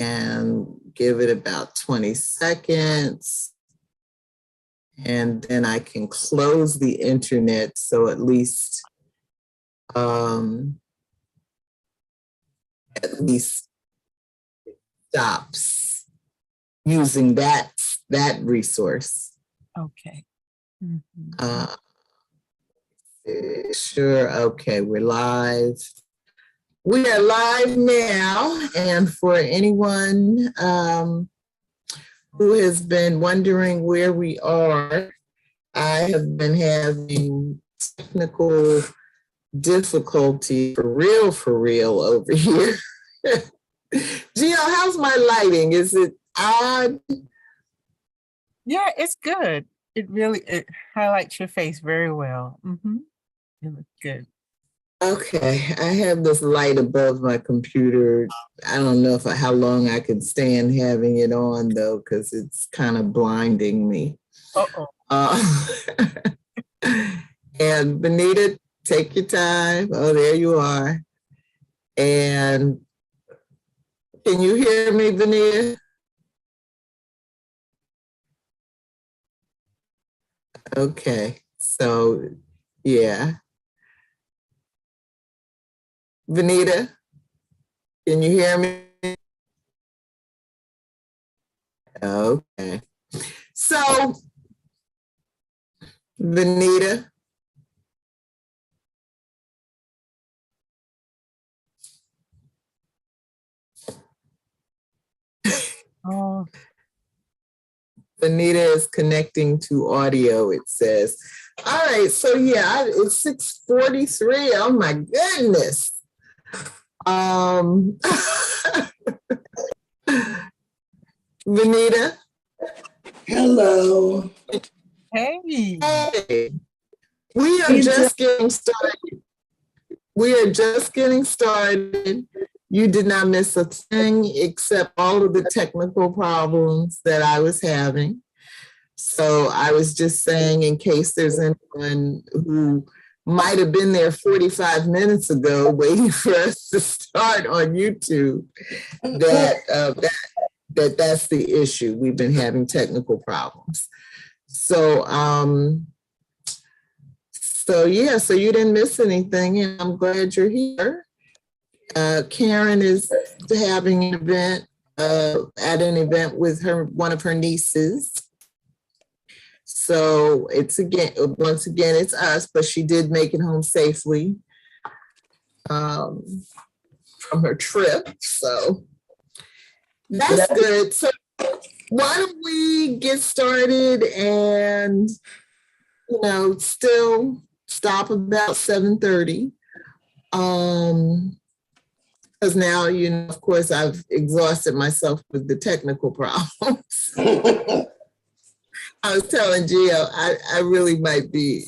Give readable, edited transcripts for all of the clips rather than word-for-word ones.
and give it about 20 seconds. And then I can close the internet so at least stops using that resource. Okay. Sure. Okay, we're live. We are live now, and for anyone who has been wondering where we are, I have been having technical difficulty for real over here. Gio, how's my lighting? Is it odd? Yeah, it's good. It highlights your face very well. It looks good. Okay, I have this light above my computer. I don't know how long I can stand having it on though, because it's kind of blinding me. And Venita, take your time. Oh, there you are. And can you hear me, Venita? Okay, so yeah. Venita, can you hear me? Okay. So, Venita. Oh. Venita is connecting to audio, it says. All right, so yeah, it's 6:43. Oh my goodness. Venita. Hello. Hey. Hey. We are just getting started. You did not miss a thing except all of the technical problems that I was having. So I was just saying, in case there's anyone who might have been there 45 minutes ago waiting for us to start on YouTube, that's the issue. We've been having technical problems. So so you didn't miss anything, and I'm glad you're here. Karen is having an event at an event with one of her nieces. So once again, it's us, but she did make it home safely from her trip. So that's good. So why don't we get started and, still stop about 7:30. Because now, of course, I've exhausted myself with the technical problems. I was telling Gio, I really might be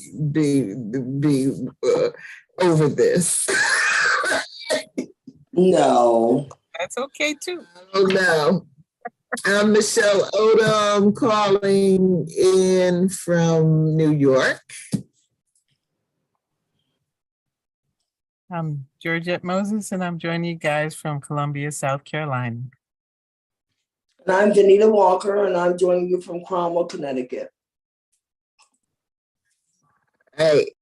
over this. No. That's okay too. Oh no. I'm Michelle Odom calling in from New York. I'm Georgette Moses, and I'm joining you guys from Columbia, South Carolina. And I'm Venita Walker, and I'm joining you from Cromwell, Connecticut. Hey,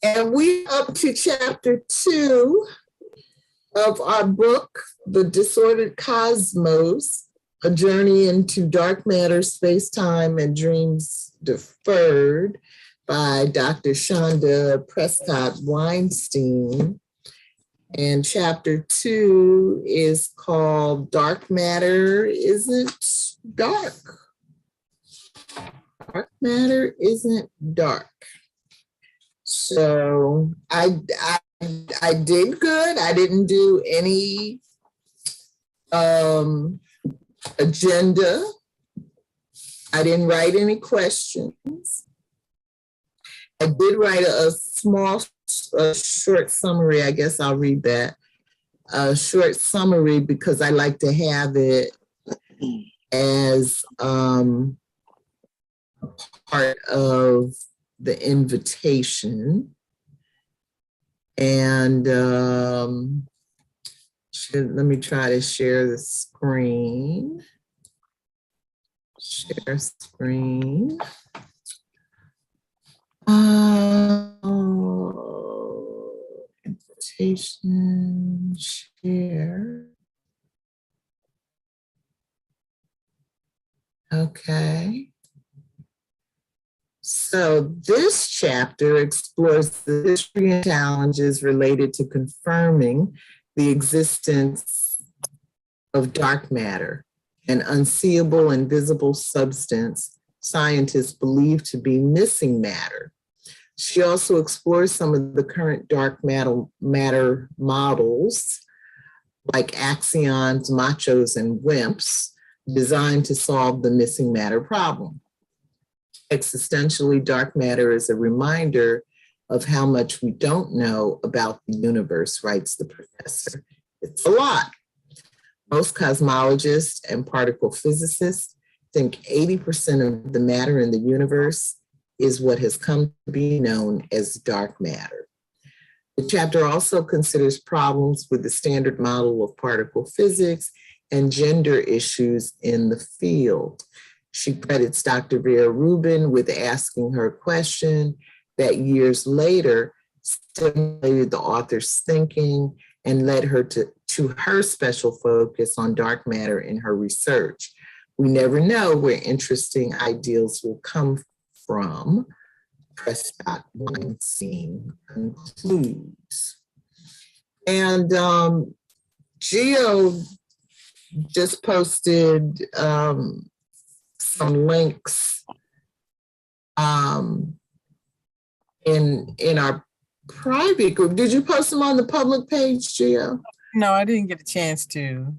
and we're up to chapter 2 of our book, The Disordered Cosmos, A Journey into Dark Matter, Spacetime, and Dreams Deferred by Dr. Chanda Prescod-Weinstein. And chapter 2 is called Dark Matter Isn't Dark. Dark Matter Isn't Dark. So I did good. I didn't do any agenda. I didn't write any questions. I did write a small, short summary. I guess I'll read that. A short summary because I like to have it as part of the invitation. And Let me try to share the screen. Share screen. Invitation, share. Okay. So this chapter explores the history and challenges related to confirming the existence of dark matter, an unseeable, invisible substance scientists believe to be missing matter. She also explores some of the current dark matter models like axions, MACHOs, and WIMPS designed to solve the missing matter problem. Existentially, dark matter is a reminder of how much we don't know about the universe, writes the professor. It's a lot. Most cosmologists and particle physicists think 80% of the matter in the universe is what has come to be known as dark matter. The chapter also considers problems with the standard model of particle physics and gender issues in the field. She credits Dr. Vera Rubin with asking her a question that years later stimulated the author's thinking and led her to her special focus on dark matter in her research. We never know where interesting ideals will come from, Prescod-Weinstein concludes. And Geo just posted some links in our private group. Did you post them on the public page, Gio? No, I didn't get a chance to.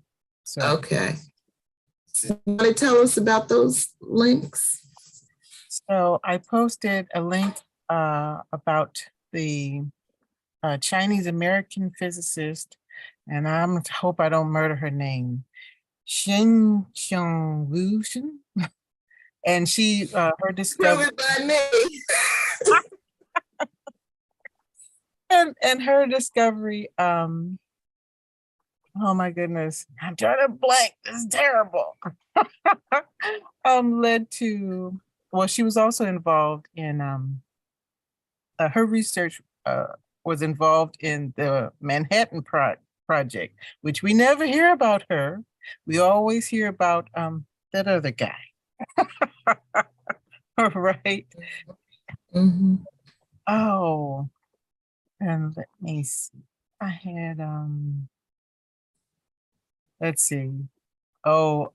So. Okay. So you want to tell us about those links? So I posted a link about the Chinese American physicist, and I hope I don't murder her name, Shin Xiong Wu. And she, her discovery. By me. And her discovery, oh my goodness, I'm trying to blank, this is terrible. Led to, well, she was also involved in, her research was involved in the Manhattan Project, which we never hear about her. We always hear about that other guy. Right? Mm-hmm. Oh, and let me see. I had, let's see. Oh,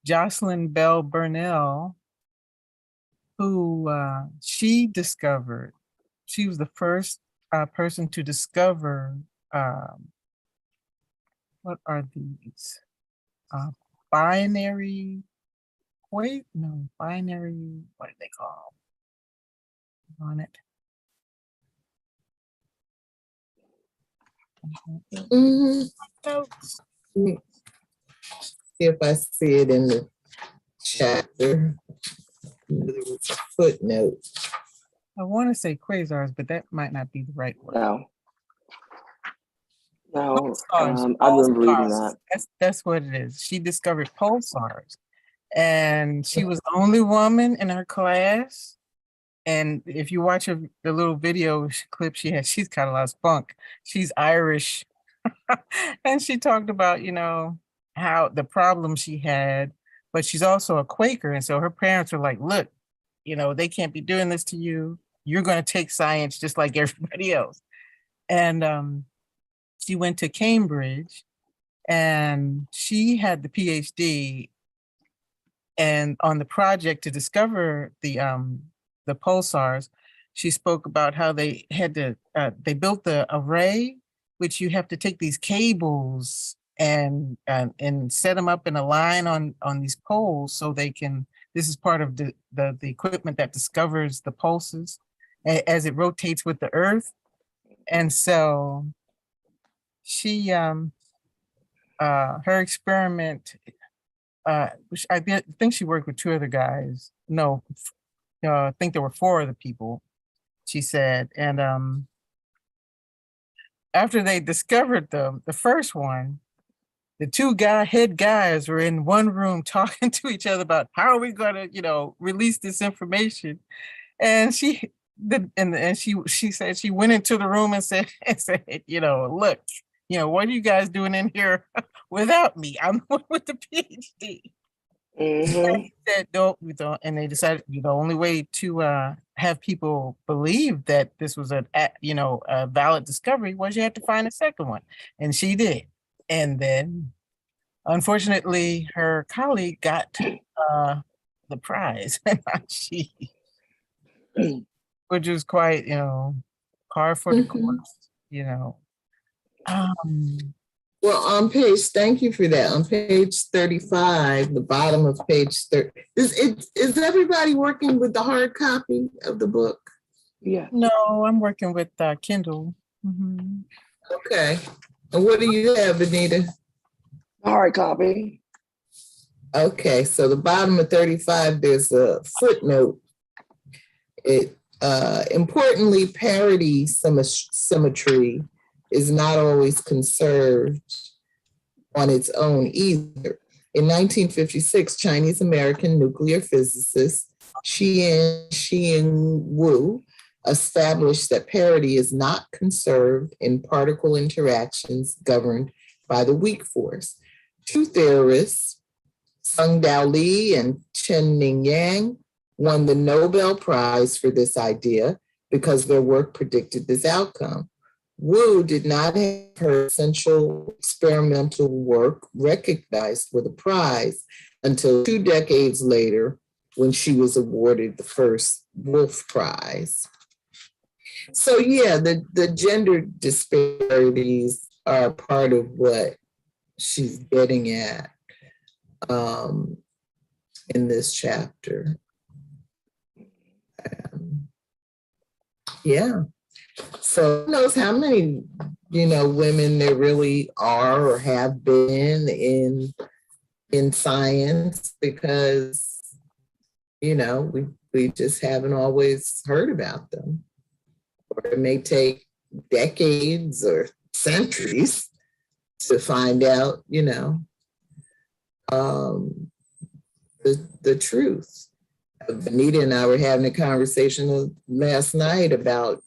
Jocelyn Bell Burnell, who she discovered, she was the first person to discover, what are these? Binary, binary, what do they call on it? Mm-hmm. Notes. See if I see it in the chapter. There was a footnote. I want to say quasars, but that might not be the right word. No, Pulsars, I remember reading pulsars. that. That's what it is. She discovered pulsars, and she was the only woman in her class. And if you watch the little video clip she had, she's got a lot of spunk. She's Irish. And she talked about, how the problem she had, but she's also a Quaker. And so her parents were like, look, they can't be doing this to you. You're going to take science just like everybody else. And she went to Cambridge and she had the PhD and on the project to discover the pulsars. She spoke about how they had to, they built the array, which you have to take these cables and set them up in a line on these poles so they can, this is part of the equipment that discovers the pulses as it rotates with the earth. And so she, her experiment, which I think she worked with two other guys. No, I think there were four other people, she said. And after they discovered them, the first one, the two head guys were in one room talking to each other about how are we going to, release this information. And she said she went into the room and said, look, what are you guys doing in here without me? I'm the one with the PhD. And he said, no, we don't. And they decided the only way to have people believe that this was a valid discovery was you had to find a second one. And she did. And then, unfortunately, her colleague got the prize, and not she, which was quite, par for the course, Well, on page, thank you for that. On page 35, the bottom of page 30, is everybody working with the hard copy of the book? Yeah. No, I'm working with Kindle. Mm-hmm. Okay. And what do you have, Venita? Hard copy. Okay, so the bottom of 35, there's a footnote. It importantly, parity symmetry is not always conserved on its own either. In 1956, Chinese-American nuclear physicist Qian Wu established that parity is not conserved in particle interactions governed by the weak force. Two theorists, Sung-Dao Lee and Chen-Ning Yang, won the Nobel Prize for this idea because their work predicted this outcome. Wu did not have her essential experimental work recognized with a prize until 2 decades later when she was awarded the first Wolf Prize. So yeah, the gender disparities are part of what she's getting at in this chapter. Yeah. So who knows how many, women there really are or have been in science, because, we just haven't always heard about them. Or it may take decades or centuries to find out, the truth. Venita and I were having a conversation last night about,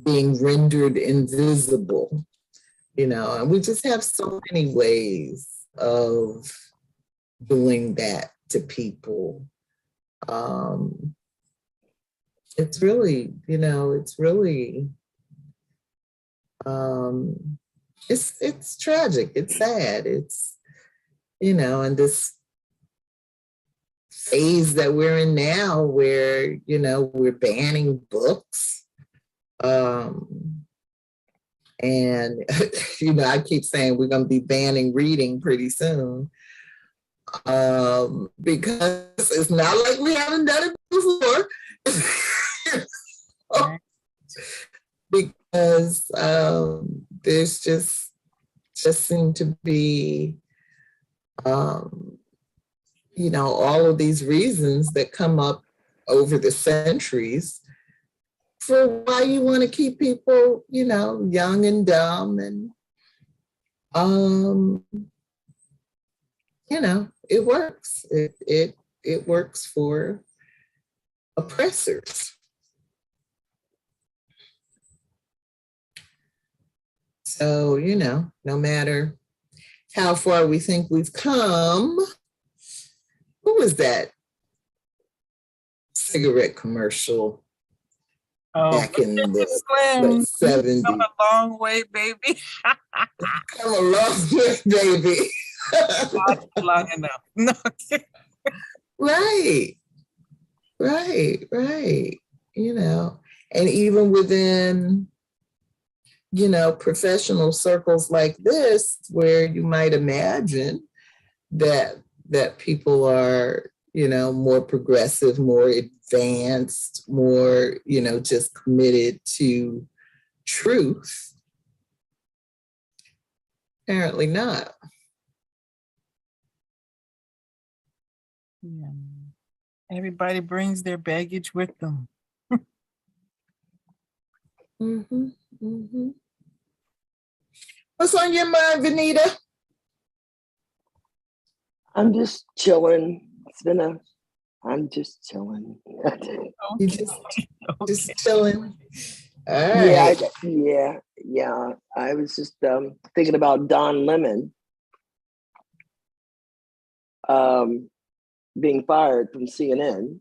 being rendered invisible, and we just have so many ways of doing that to people. It's really, it's tragic, it's sad, it's, and this phase that we're in now where, we're banning books. And, I keep saying we're going to be banning reading pretty soon, because it's not like we haven't done it before. Because there's just seem to be, all of these reasons that come up over the centuries for why you want to keep people, young and dumb, and it works. It works for oppressors. So, no matter how far we think we've come, who was that cigarette commercial back in the 70s? Come a long way, baby. Come a long way, baby. Not long enough. No. Right. And even within, professional circles like this, where you might imagine that people are, more progressive, more advanced, more, just committed to truth. Apparently not. Yeah. Everybody brings their baggage with them. What's on your mind, Venita? I'm just chilling. I'm just chilling. You just chilling. All Yeah, right. yeah. I was just thinking about Don Lemon being fired from CNN.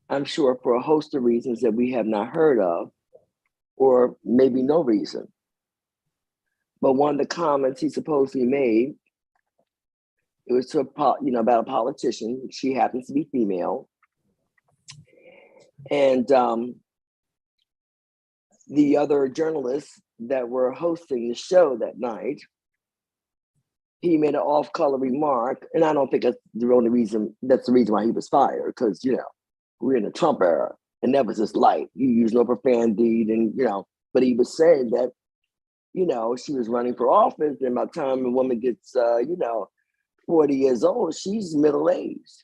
I'm sure for a host of reasons that we have not heard of, or maybe no reason. But one of the comments he supposedly made, it was to about a politician. She happens to be female, and the other journalists that were hosting the show that night, he made an off-color remark, and I don't think that's the only reason. That's the reason why he was fired, because we're in the Trump era, and that was just light. You use no profanity, and but he was saying that she was running for office, and by the time a woman gets 40 years old, she's middle-aged.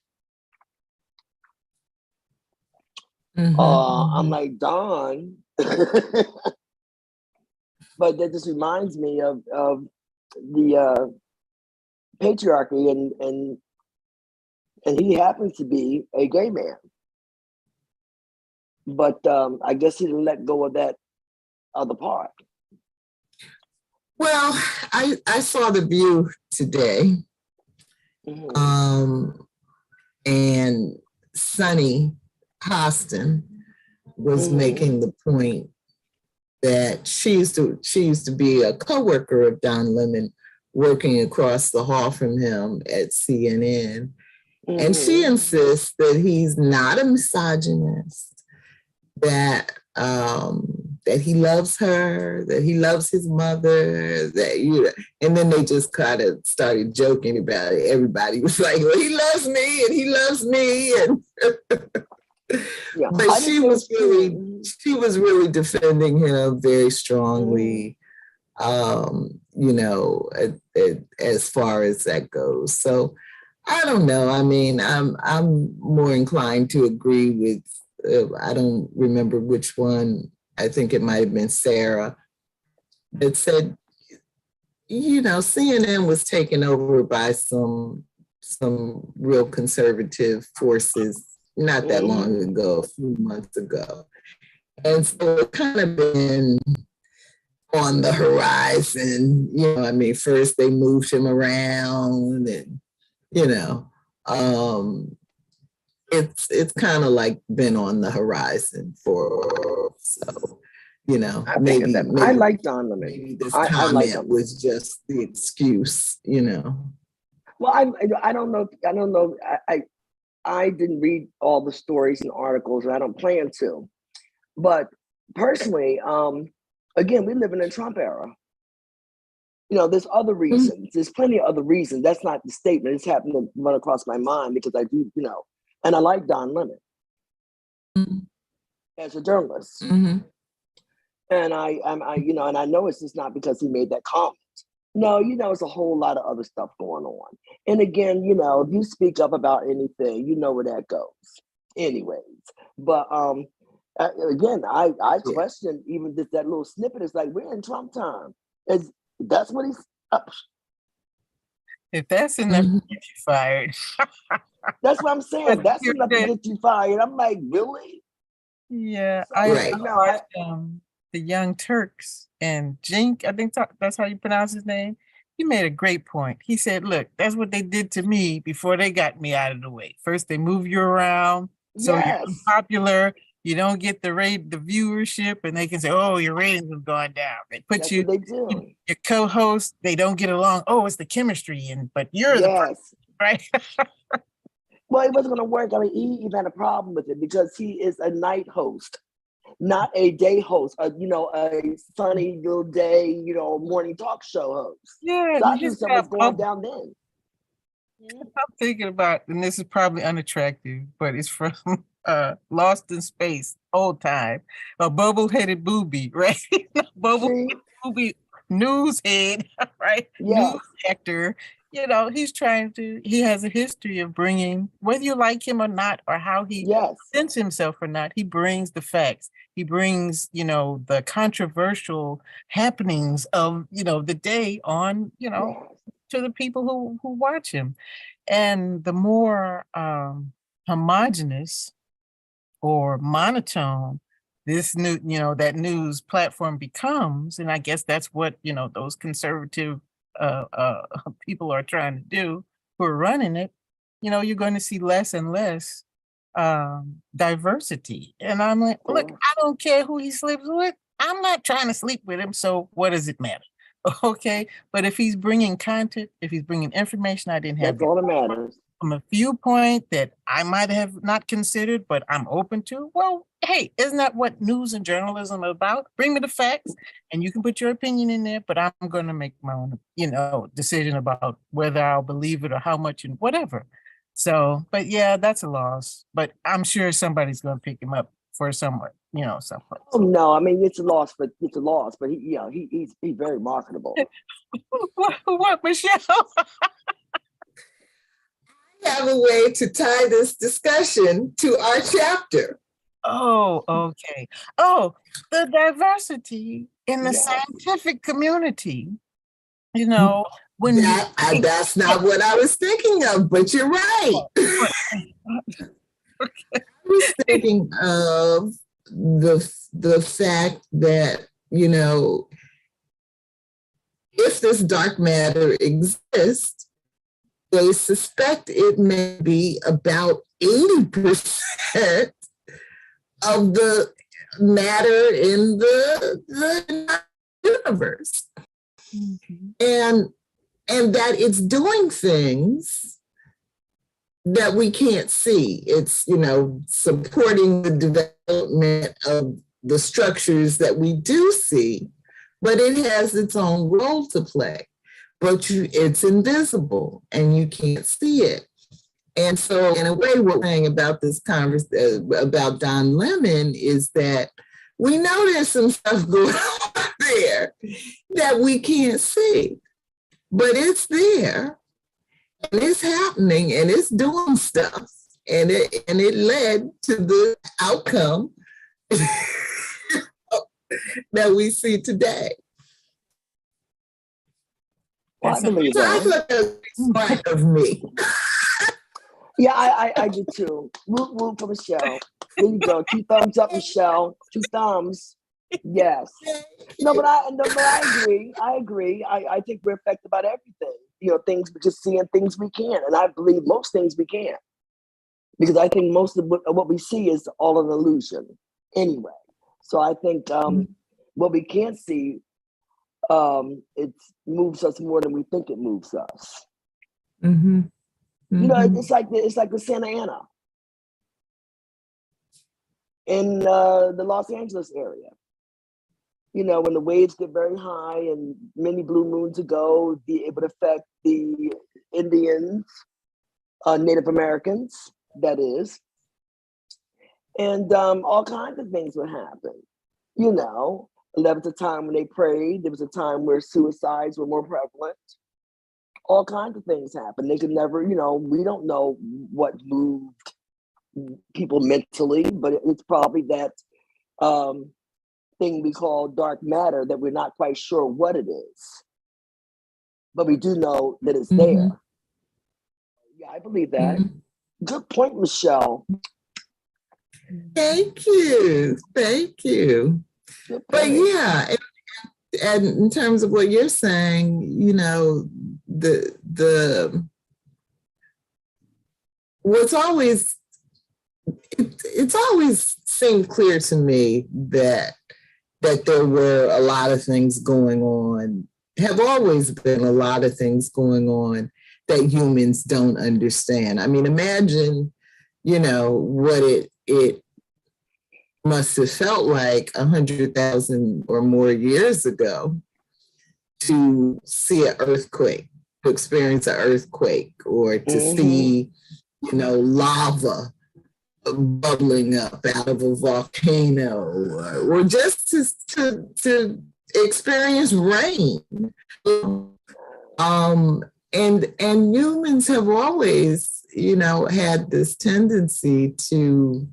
Mm-hmm. I'm like, Don. But that just reminds me of the patriarchy, and he happens to be a gay man. But I guess he didn't let go of that other part. Well, I saw The View today. Mm-hmm. And Sonny Hostin was making the point that she used to be a coworker of Don Lemon, working across the hall from him at CNN. And she insists that he's not a misogynist, that he loves her, that he loves his mother, and then they just kind of started joking about it. Everybody was like, well, he loves me and he loves me. And but she was really defending him very strongly, as far as that goes. So I don't know. I mean, I'm more inclined to agree with, I don't remember which one. I think it might have been Sarah that said, CNN was taken over by some real conservative forces not that long ago, a few months ago. And so it kind of been on the horizon. First they moved him around, and it's kind of like been on the horizon for, so maybe I like Don Lemon. Maybe this comment was just the excuse. Well, I don't know. I didn't read all the stories and articles, and I don't plan to. But personally, again, we live in a Trump era. There's other reasons. There's plenty of other reasons. That's not the statement. It's happened to run across my mind because I do, and I like Don Lemon as a journalist. And and I know it's just not because he made that comment. No, it's a whole lot of other stuff going on. And again, if you speak up about anything, you know where that goes. Anyways, but again, I question even that little snippet. Is like, we're in Trump time. That's what he's. If that's enough to get you fired. That's what I'm saying. That's enough to get you fired. I'm like, really? Yeah, I watched the Young Turks, and Jink, I think that's how you pronounce his name. He made a great point. He said, look, that's what they did to me before they got me out of the way. First, they move you around, so you're unpopular. You don't get the viewership, and they can say, oh, your ratings have gone down. They put your co-host, they don't get along. Oh, it's the chemistry, but you're the person, right? Well, it wasn't going to work. I mean, he even had a problem with it because he is a night host, not a day host, a sunny little day, morning talk show host. Yeah, so I knew something was going down then. I'm thinking about, and this is probably unattractive, but it's from Lost in Space, old time, a bubble-headed booby, right? Bubble-headed booby news head, right? News actor. he has a history of bringing, whether you like him or not, or how he Yes. presents himself or not, he brings the facts. He brings, the controversial happenings of, the day on, to the people who watch him. And the more homogenous or monotone this that news platform becomes, and I guess that's what, those conservative people are trying to do who are running it, you're going to see less and less diversity. And I'm like, look, I don't care who he sleeps with. I'm not trying to sleep with him. So what does it matter? Okay. But if he's bringing content, if he's bringing information I didn't have, that's all that matters. From a viewpoint that I might have not considered, but I'm open to, well, hey, isn't that what news and journalism are about? Bring me the facts and you can put your opinion in there, but I'm going to make my own, decision about whether I'll believe it or how much and whatever. So, but yeah, that's a loss, but I'm sure somebody's going to pick him up for somewhere, someplace. Oh no, I mean, it's a loss, but he's very marketable. What, Michelle? Have a way to tie this discussion to our chapter. Oh, okay. Oh, the diversity in the scientific community, when that's not what I was thinking of, but you're right. I was thinking of the fact that, if this dark matter exists, they suspect it may be about 80% of the matter in the universe. Mm-hmm. And that it's doing things that we can't see. It's, supporting the development of the structures that we do see, but it has its own role to play. But it's invisible and you can't see it. And so in a way, what we're saying about this conversation about Don Lemon is that we know there's some stuff going on there that we can't see, but it's there and it's happening and it's doing stuff. And it led to the outcome that we see today. Well, I believe that. Smart of me. Yeah, I do too. Root for Michelle. There you go. 2 thumbs up, Michelle. 2 thumbs. Yes. No, but I agree. I agree. I think we're affected by everything. Things we can see and things we can't. And I believe most things we can't. Because I think most of what we see is all an illusion anyway. So I think what we can't see, it moves us more than we think it moves us. Mm-hmm. Mm-hmm. It's like the Santa Ana in the Los Angeles area. When the waves get very high and many blue moons ago, it would affect the Indians, Native Americans, that is, and all kinds of things would happen. There was a time when they prayed. There was a time where suicides were more prevalent. All kinds of things happen. They could never, we don't know what moved people mentally, but it's probably that thing we call dark matter that we're not quite sure what it is. But we do know that it's there. Yeah, I believe that. Good point, Michelle. Thank you. But yeah, and in terms of what you're saying, it's always seemed clear to me that there were a lot of things going on, have always been a lot of things going on that humans don't understand. I mean, imagine, what it must have felt like 100,000 or more years ago to see an earthquake, to experience an earthquake, or to see, lava bubbling up out of a volcano, or just to experience rain. and humans have always, had this tendency to,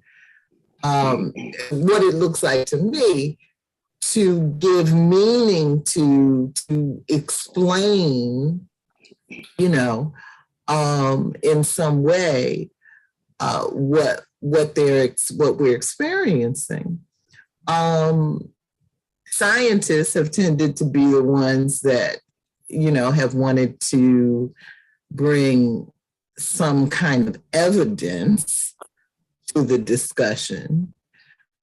what it looks like to me, to give meaning to explain, in some way, what we're experiencing. Scientists have tended to be the ones that, have wanted to bring some kind of evidence to the discussion,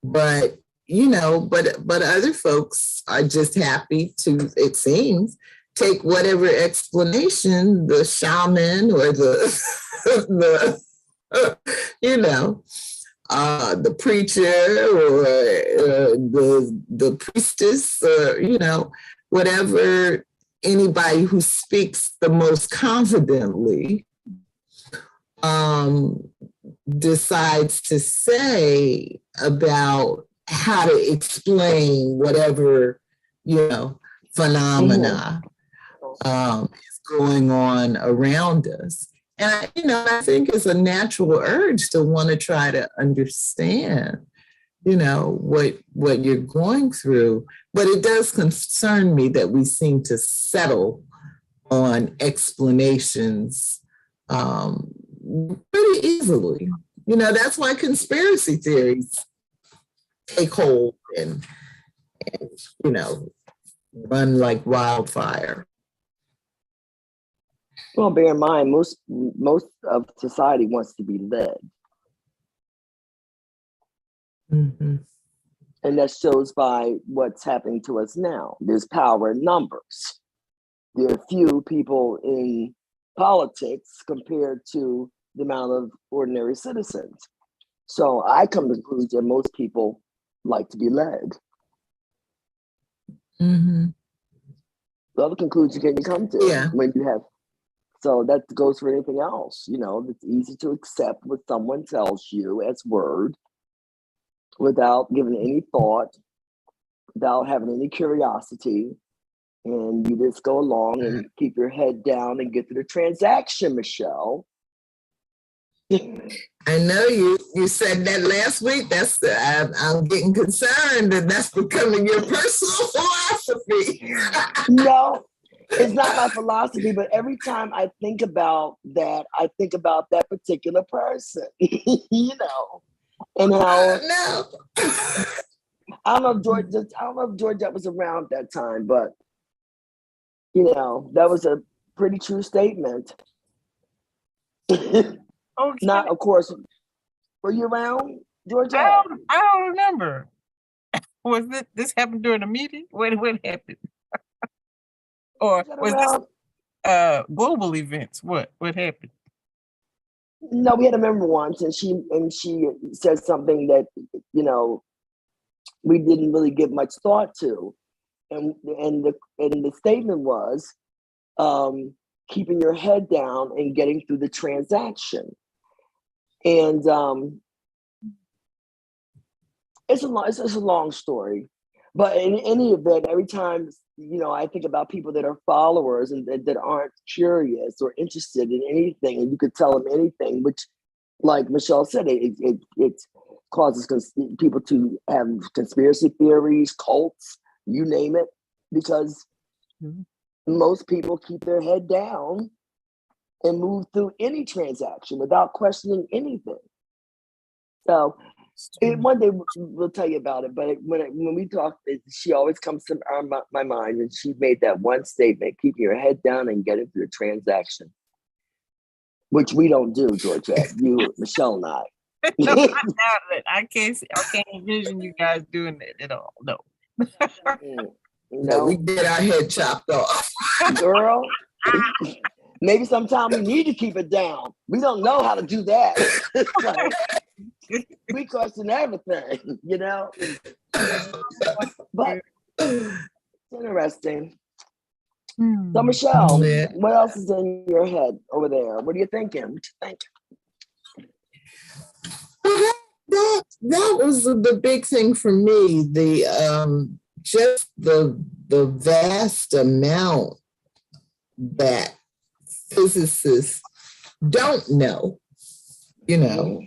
but other folks are just happy to, it seems, take whatever explanation the shaman or the preacher or the priestess, whatever, anybody who speaks the most confidently decides to say about how to explain whatever, phenomena is going on around us. And, I think it's a natural urge to want to try to understand, what you're going through. But it does concern me that we seem to settle on explanations pretty easily. That's why conspiracy theories take hold and run like wildfire. Well, bear in mind, most of society wants to be led. Mm-hmm. And that shows by what's happening to us now. There's power in numbers. There are few people in politics compared to the amount of ordinary citizens. So I come to the conclusion that most people like to be led. Mm-hmm. The other conclusion can you come to when you have, so that goes for anything else, it's easy to accept what someone tells you as word without giving any thought, without having any curiosity, and you just go along and keep your head down and get to the transaction, Michelle. I know you said that last week. I'm getting concerned that that's becoming your personal philosophy. No, it's not my philosophy, but every time I think about that, I think about that particular person, and how No. I don't know if Georgette was around that time, but that was a pretty true statement. Okay. Not, of course. Were you around, Georgette? I don't remember. Was this happened during a meeting? What happened? Or was this global events? What happened? No, we had a member once, and she said something that we didn't really give much thought to, and the statement was keeping your head down and getting through the transaction. And it's a long story, but in any event, every time I think about people that are followers and that aren't curious or interested in anything, and you could tell them anything, which, like Michelle said, it causes people to have conspiracy theories, cults, you name it, because most people keep their head down and move through any transaction without questioning anything. So one day we'll tell you about it, but when we talk, she always comes to my mind, and she made that one statement: keeping your head down and getting through the transaction, which we don't do, Georgette. You, Michelle, and I. No, I can't envision you guys doing that at all. No. No, we get our head chopped off. Girl, maybe sometime we need to keep it down. We don't know how to do that. We question everything, But it's interesting. So, Michelle, what else is in your head over there? What are you thinking? What you think? That was the big thing for me. Just the vast amount that physicists don't know, you know.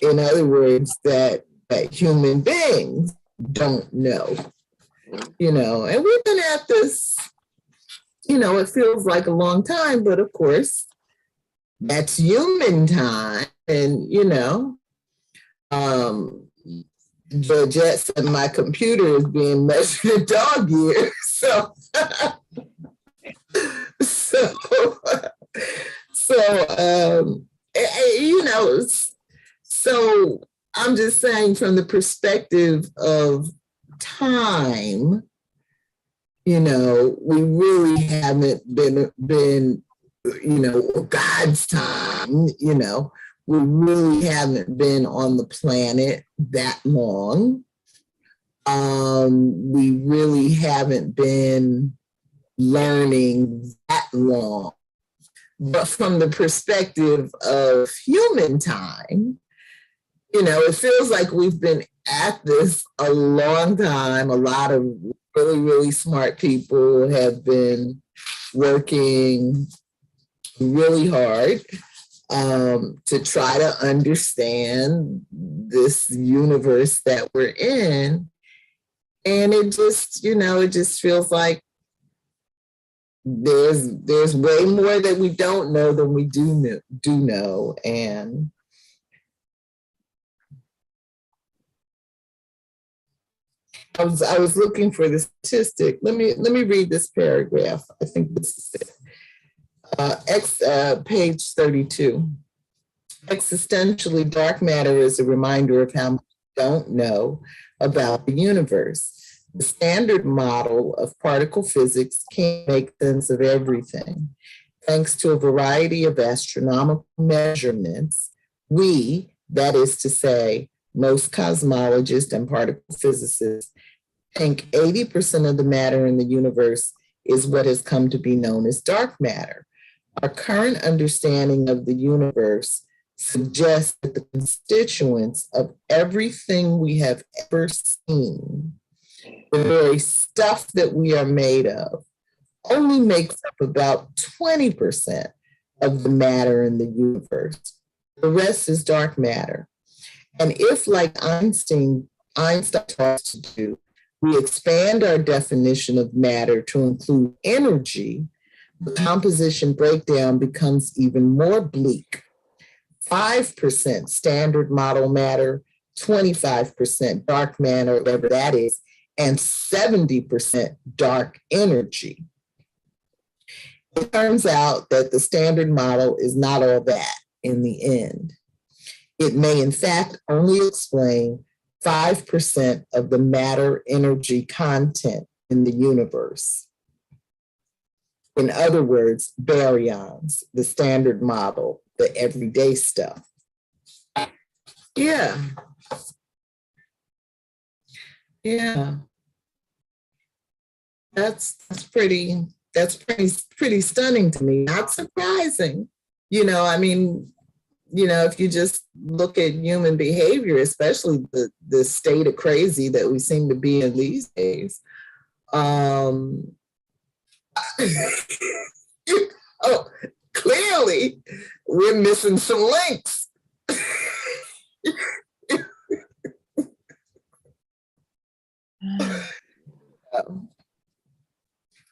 In other words, that human beings don't know, you know. And we've been at this, you know, it feels like a long time, but of course, that's human time. And, you know, Georgette said my computer is being measured in dog years. So, you know, so I'm just saying from the perspective of time, you know, we really haven't been, you know, God's time, you know, we really haven't been on the planet that long. We really haven't been learning that long. But from the perspective of human time, you know, it feels like we've been at this a long time. A lot of really, really smart people have been working really hard to try to understand this universe that we're in. And it just, you know, it just feels like there's way more that we don't know than we do know. And I was looking for the statistic. Let me read this paragraph. I think this is it. Page 32. Existentially, dark matter is a reminder of how much we don't know about the universe. The standard model of particle physics can't make sense of everything. Thanks to a variety of astronomical measurements, we, that is to say, most cosmologists and particle physicists, think 80% of the matter in the universe is what has come to be known as dark matter. Our current understanding of the universe suggests that the constituents of everything we have ever seen, the very stuff that we are made of, only makes up about 20% of the matter in the universe. The rest is dark matter. And if, like Einstein taught us to do, we expand our definition of matter to include energy, the composition breakdown becomes even more bleak. 5% standard model matter, 25% dark matter, whatever that is, and 70% dark energy. It turns out that the standard model is not all that in the end. It may, in fact, only explain 5% of the matter energy content in the universe. In other words, baryons, the standard model, the everyday stuff. Yeah. Yeah. That's pretty stunning to me. Not surprising. You know, I mean, you know, if you just look at human behavior, especially the state of crazy that we seem to be in these days, oh, clearly we're missing some links.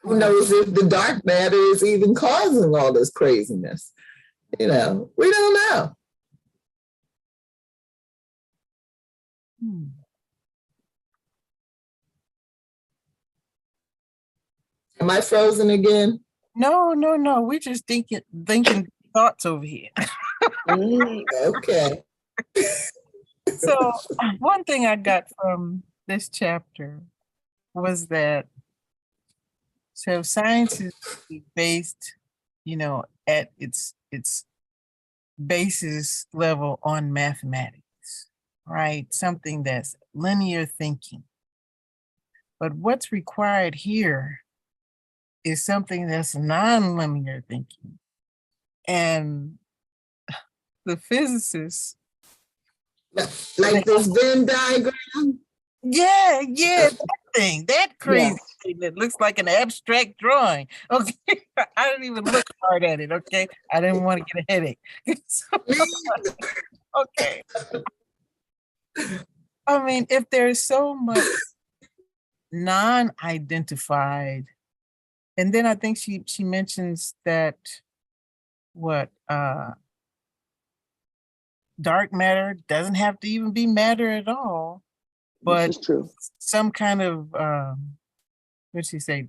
Who knows if the dark matter is even causing all this craziness? You know, we don't know. Am I frozen again? No. We're just thinking thoughts over here. Okay. So one thing I got from this chapter was that so science is based, you know, at its basis level on mathematics, right? Something that's linear thinking. But what's required here is something that's non-linear thinking. And the physicists, like this Venn diagram? yeah, thing, that crazy thing that looks like an abstract drawing. Okay, I didn't even look hard at it. Okay, I didn't want to get a headache. Okay. I mean, if there's so much non-identified, and then I think she mentions that dark matter doesn't have to even be matter at all, but this is true. some kind of what'd she say?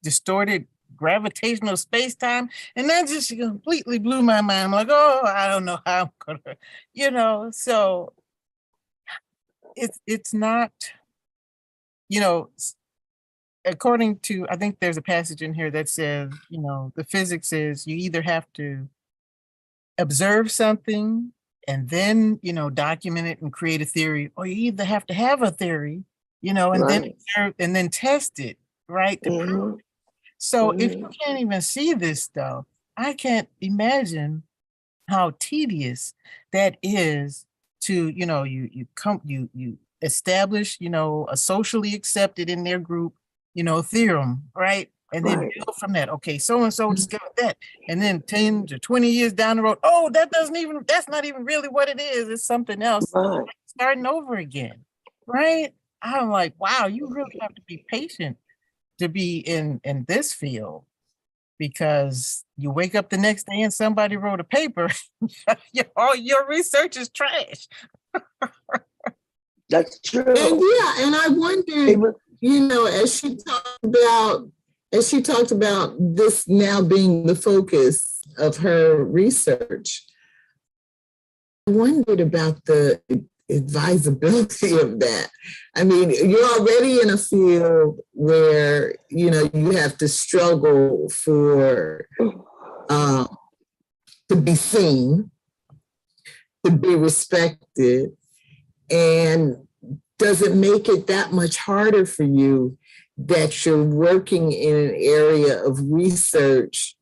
Distorted gravitational space-time, and that just completely blew my mind. I'm like, oh, I don't know how I'm gonna, so it's not, according to, I think there's a passage in here that says, the physics is you either have to observe something and then, document it and create a theory, or you either have to have a theory, and then observe and then test it, right? To prove it. So if you can't even see this stuff, I can't imagine how tedious that is to, you establish, a socially accepted in their group, theorem, right? And then build from that. Okay, so-and-so discovered that. And then 10 to 20 years down the road, oh, that's not even really what it is. It's something else. Right. Starting over again, right? I'm like, wow, you really have to be patient to be in this field, because you wake up the next day and somebody wrote a paper, all your research is trash. That's true. And I wonder, as she talked about this now being the focus of her research, I wondered about the advisability of that. I mean, you're already in a field where, you have to struggle for, to be seen, to be respected. And does it make it that much harder for you that you're working in an area of research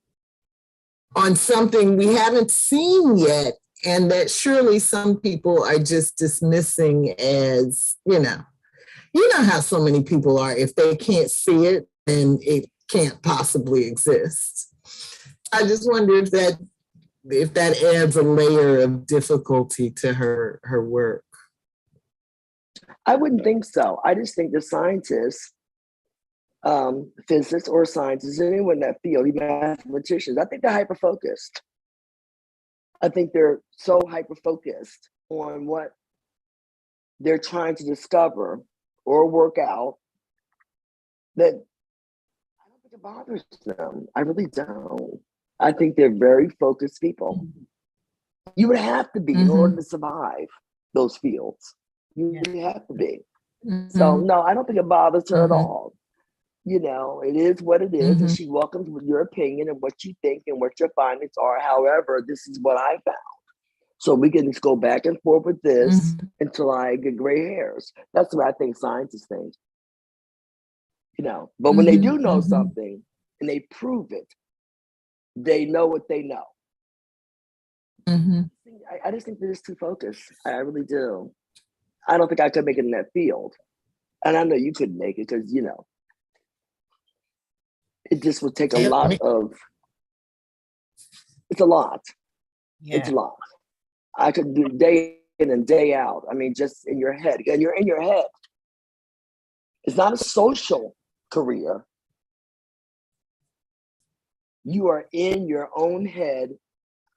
on something we haven't seen yet, and that surely some people are just dismissing as, how so many people are. If they can't see it, then it can't possibly exist. I just wonder if that adds a layer of difficulty to her work. I wouldn't think so. I just think the scientists, physicists or scientists, anyone in that field, even mathematicians, I think they're hyper-focused. I think they're so hyper-focused on what they're trying to discover or work out that I don't think it bothers them. I really don't. I think they're very focused people. You would have to be in order to survive those fields. You really have to be. So no, I don't think it bothers her at all. It is what it is, and she welcomes your opinion and what you think and what your findings are. However, this is what I found. So we can just go back and forth with this until I get gray hairs. That's what I think scientists think. But when they do know something and they prove it, they know what they know. I just think they're just too focused. I really do. I don't think I could make it in that field. And I know you couldn't make it because, it just would take a lot of, it's a lot. Yeah. It's a lot. I could do day in and day out. I mean, just in your head. And you're in your head. It's not a social career. You are in your own head,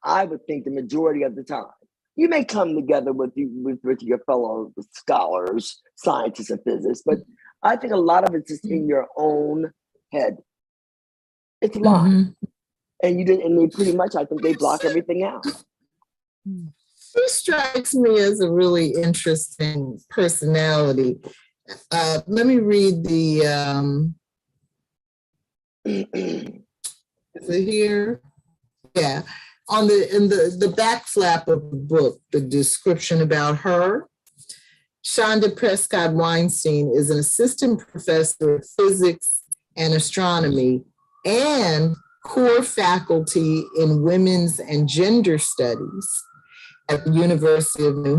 I would think, the majority of the time. You may come together with your fellow scholars, scientists, and physicists, but I think a lot of it's just in your own head. It's a lot. And they pretty much, I think they block everything out. She strikes me as a really interesting personality. Let me read the, is it here? Yeah. In the back flap of the book, the description about her, Chanda Prescod-Weinstein is an assistant professor of physics and astronomy and core faculty in women's and gender studies. at the University of New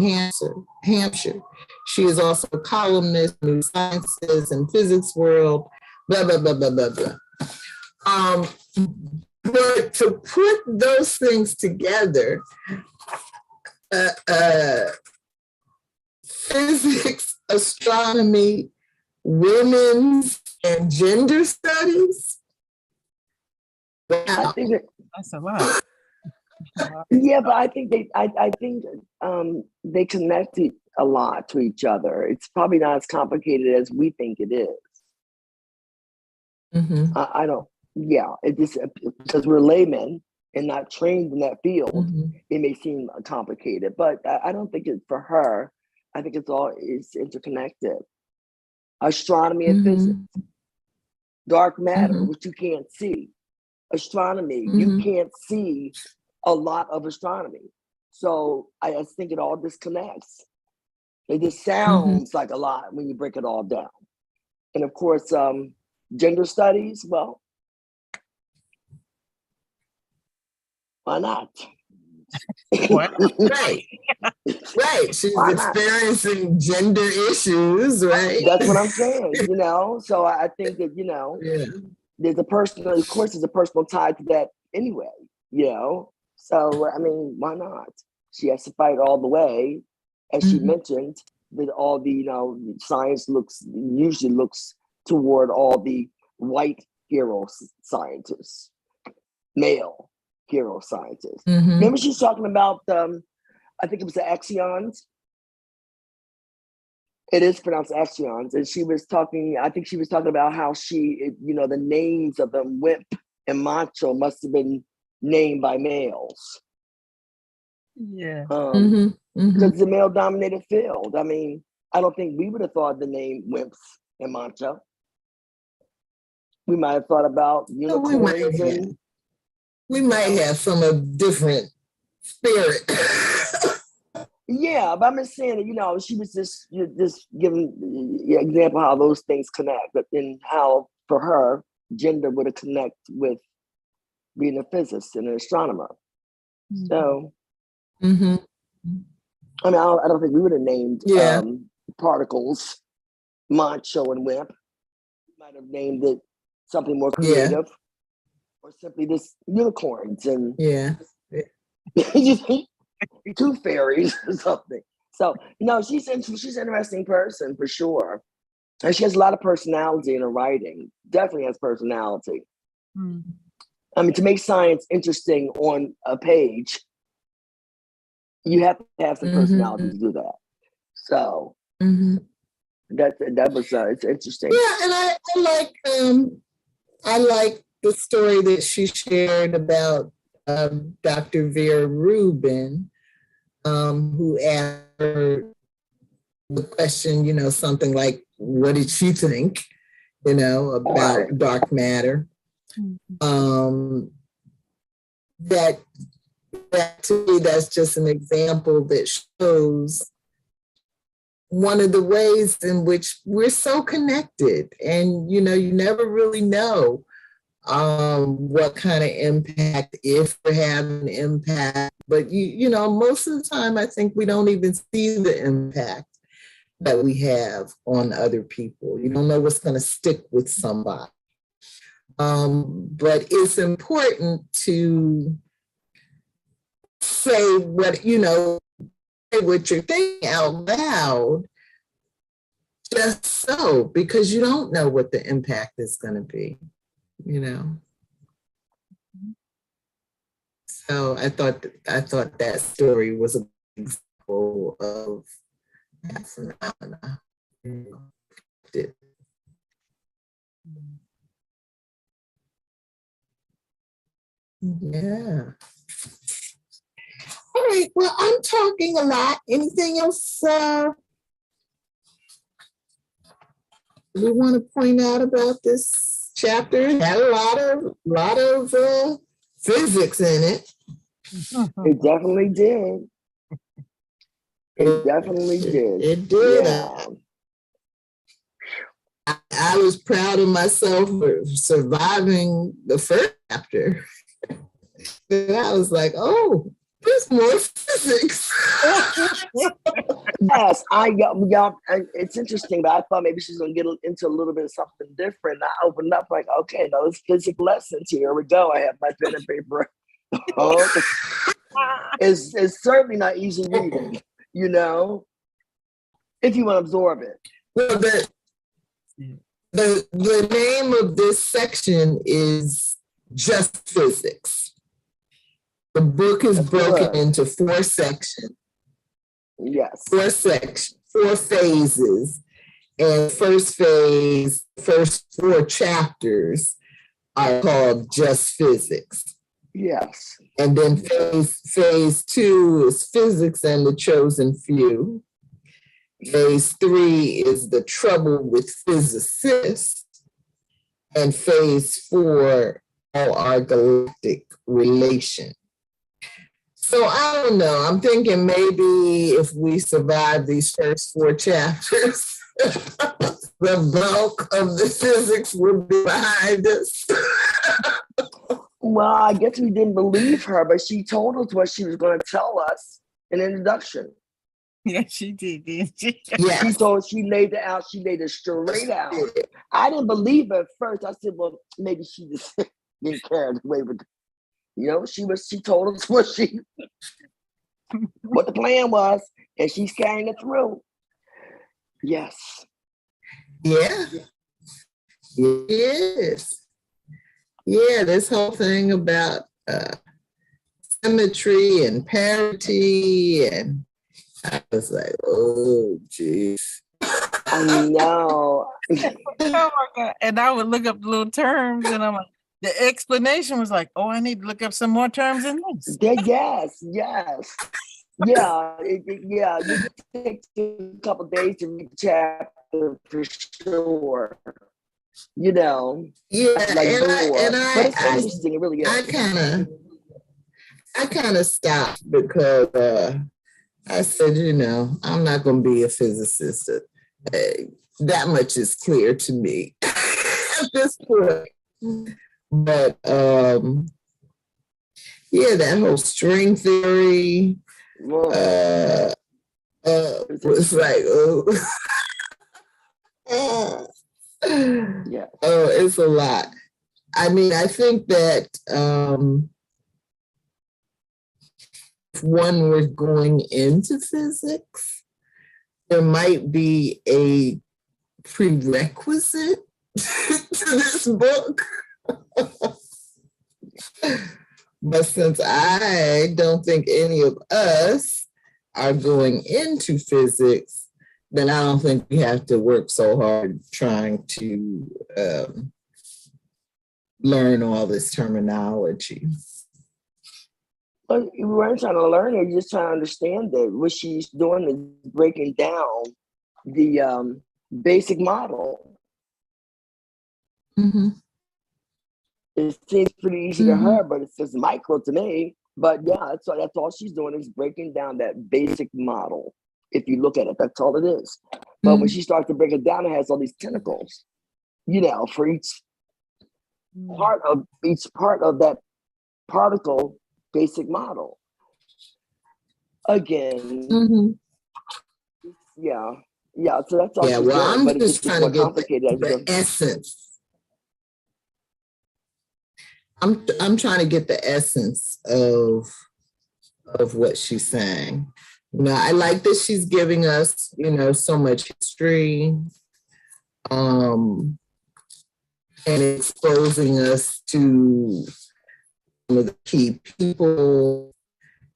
Hampshire. She is also a columnist in New Sciences and Physics World, blah, blah, blah, blah, blah, blah. But to put those things together, physics, astronomy, women's and gender studies. Wow. I think That's a lot. yeah, but I think they connect a lot to each other. It's probably not as complicated as we think it is. Mm-hmm. I don't. Yeah, it just because we're laymen and not trained in that field, Mm-hmm. it may seem complicated. But I don't think it's for her. I think it's interconnected. Astronomy and Mm-hmm. physics, dark matter, Mm-hmm. which you can't see. Astronomy, Mm-hmm. you can't see a lot of astronomy. So I just think it all disconnects. It just sounds like a lot when you break it all down. And of course, gender studies, well, why not? What? Right. Right. She's Why not? experiencing gender issues, right? That's what I'm saying, So I think that, Yeah. there's a personal, of course, there's a personal tie to that anyway, So, I mean, why not? She has to fight all the way. As she mentioned, that all the, science usually looks toward all the white hero scientists, male hero scientists. Mm-hmm. Remember she's talking about, I think it was the axions. It is pronounced axions. And she was talking about how the names of them, wimp and macho, must have been named by males. Yeah. Because it's a male-dominated field. I mean, I don't think we would have thought the name wimps and macho. We might have thought about unicorns. We might have some of different spirit. Yeah, but I'm just saying that, she was just giving the example how those things connect, but then how for her gender would have connect with being a physicist and an astronomer. So, I mean, I don't think we would have named particles macho and wimp. We might have named it something more creative, or simply just unicorns and tooth fairies or something. So, she's an interesting person for sure. And she has a lot of personality in her writing. Definitely has personality. I mean, to make science interesting on a page, you have to have some personality to do that. So that was it's interesting. Yeah, and I like the story that she shared about Dr. Vera Rubin, who asked her the question, something like, what did she think, about dark matter? That to me, that's just an example that shows one of the ways in which we're so connected, and you never really know what kind of impact, if we're having an impact, but most of the time I think we don't even see the impact that we have on other people. You don't know what's going to stick with somebody. But it's important to say what you're thinking out loud, just so, because you don't know what the impact is going to be, So I thought that story was an example of that phenomena. Yeah. All right. Well, I'm talking a lot. Anything else we want to point out about this chapter? It had a lot of physics in it. It definitely did. It definitely did. It did. Yeah. I was proud of myself for surviving the first chapter. I was like, oh, There's more physics. Yes, it's interesting, but I thought maybe she's gonna get into a little bit of something different. I opened up like, okay, those physics lessons. Here we go. I have my pen and paper. Okay. It's certainly not easy reading, you know, if you want to absorb it. Well, the name of this section is Just Physics. The book is broken into 4 sections. Yes. 4 phases. And first phase, first 4 chapters are called Just Physics. Yes. And then phase 2 is Physics and the Chosen Few. Phase 3 is The Trouble with Physicists. And phase 4, all our galactic relation. So I don't know. I'm thinking maybe if we survive these first 4 chapters, the bulk of the physics will be behind us. Well, I guess we didn't believe her, but she told us what she was going to tell us in introduction. Yeah, she did, didn't she? Yeah. She laid it out. She laid it straight out. I didn't believe her at first. I said, well, maybe she just didn't carried away with it. You know, she told us what the plan was, and she's carrying it through. Yes. Yeah. Yes. Yeah, this whole thing about symmetry and parity, and I was like, oh, geez. I know. Oh my God. And I would look up little terms, and I'm like, the explanation was like, oh, I need to look up some more terms in this. Yes. Yeah, you take a couple of days to read the chapter for sure. You know, Yeah, like but it's interesting. It really is. I kind of stopped because I said, you know, I'm not going to be a physicist. That much is clear to me at this point. But yeah, that whole string theory was like, yeah. Oh, it's a lot. I mean, I think that if one were going into physics, there might be a prerequisite to this book. But since I don't think any of us are going into physics, then I don't think we have to work so hard trying to learn all this terminology. But we weren't trying to learn it, just trying to understand it. What she's doing is breaking down the basic model. Mm-hmm. It seems pretty easy to her, but it's just micro to me. But yeah, that's all she's doing is breaking down that basic model. If you look at it, that's all it is. But when she starts to break it down, it has all these tentacles, you know, for each part of that particle basic model. Again, yeah. So that's all. Yeah, well, I'm just trying to get the essence. I'm trying to get the essence of what she's saying. You know, I like that she's giving us, you know, so much history, and exposing us to some of the key people,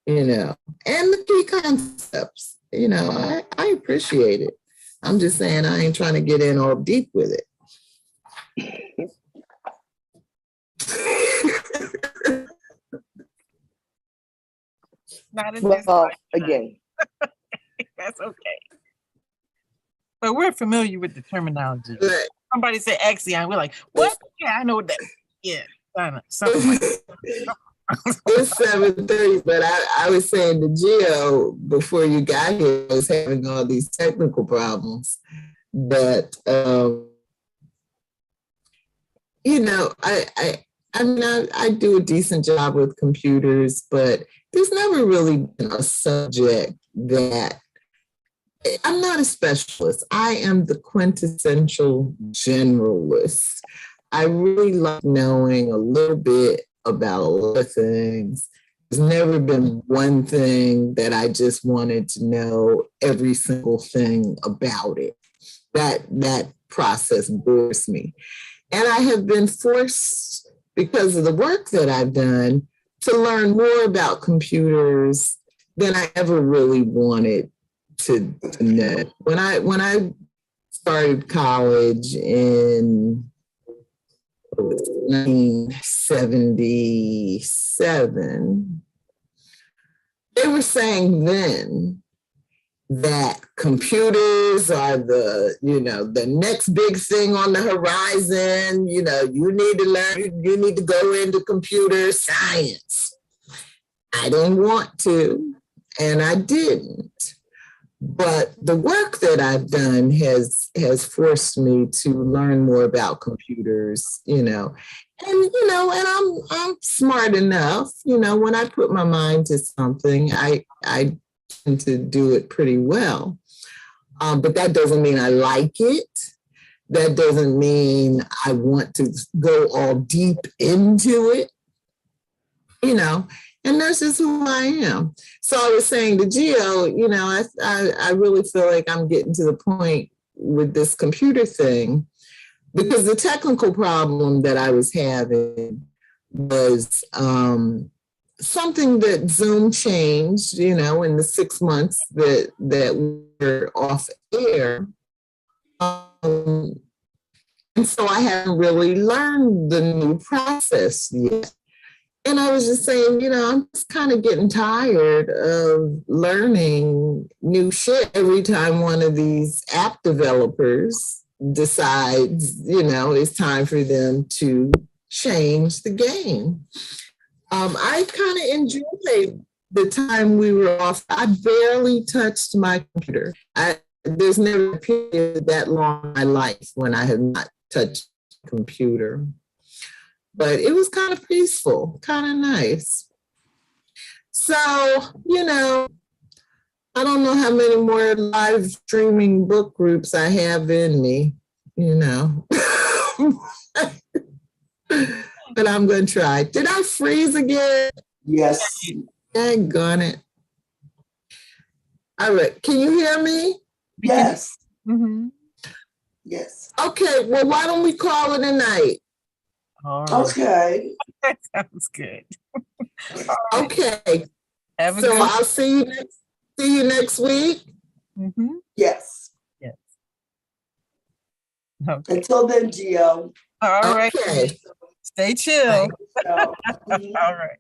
you know, and the key concepts. You know, I appreciate it. I'm just saying I ain't trying to get in all deep with it. Not in this again. That's okay. But we're familiar with the terminology. Right. Somebody say axion, we're like, what? Yeah, I know what that. Yeah, something like that. It's 7:30, but I was saying to Gio before you got here, I was having all these technical problems. But you know, I mean, I do a decent job with computers, but there's never really been a subject that I'm not a specialist. I am the quintessential generalist. I really like knowing a little bit about a lot of things. There's never been one thing that I just wanted to know every single thing about it. That process bores me. And I have been forced, because of the work that I've done, to learn more about computers than I ever really wanted to know. When I started college in 1977, they were saying then that computers are the next big thing on the horizon. You need to learn, you need to go into computer science. I didn't want to, and I didn't. But the work that I've done has forced me to learn more about computers, and I'm smart enough, when I put my mind to something, I tend to do it pretty well. But that doesn't mean I like it. That doesn't mean I want to go all deep into it, and that's just who I am. So I was saying to Gio, I really feel like I'm getting to the point with this computer thing, because the technical problem that I was having was something that Zoom changed, in the 6 months that we're off air. And so I haven't really learned the new process yet. And I was just saying, I'm just kind of getting tired of learning new shit every time one of these app developers decides, it's time for them to change the game. I kind of enjoyed the time we were off. I barely touched my computer. There's never a period that long in my life when I have not touched a computer. But it was kind of peaceful, kind of nice. So, I don't know how many more live streaming book groups I have in me, But I'm going to try. Did I freeze again? Yes. Daggone it. All right. Can you hear me? Yes. Mm-hmm. Yes. Okay. Well, why don't we call it a night? All right. Okay. That sounds good. Okay. Have a So good I'll see you next week. Mm-hmm. Yes. Yes. Okay. Until then, Gio. All right. Okay. Stay chill. So, All right.